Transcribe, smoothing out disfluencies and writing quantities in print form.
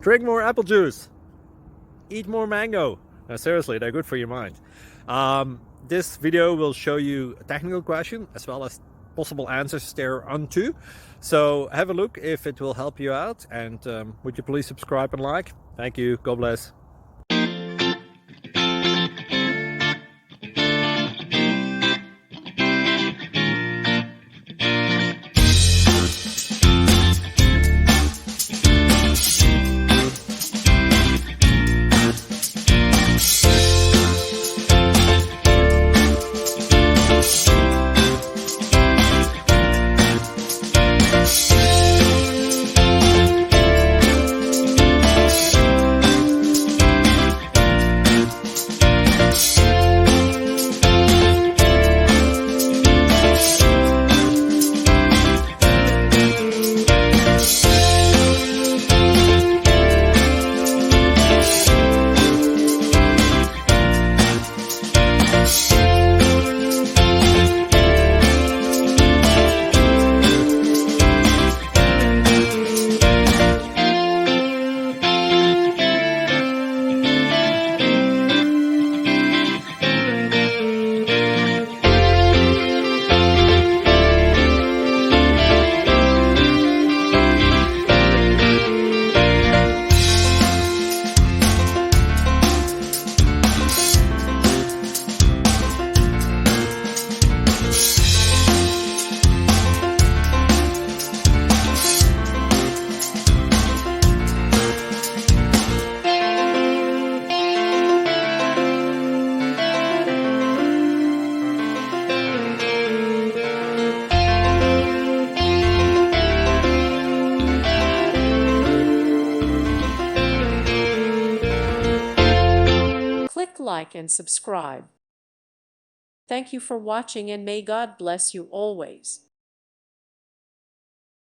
Drink more apple juice. Eat more mango. No, seriously, they're good for your mind. This video will show you a technical question as well as possible answers thereunto. So have a look if it will help you out, and would you please subscribe and like? Thank you. God bless. Click like and subscribe. Thank you for watching, and may God bless you always.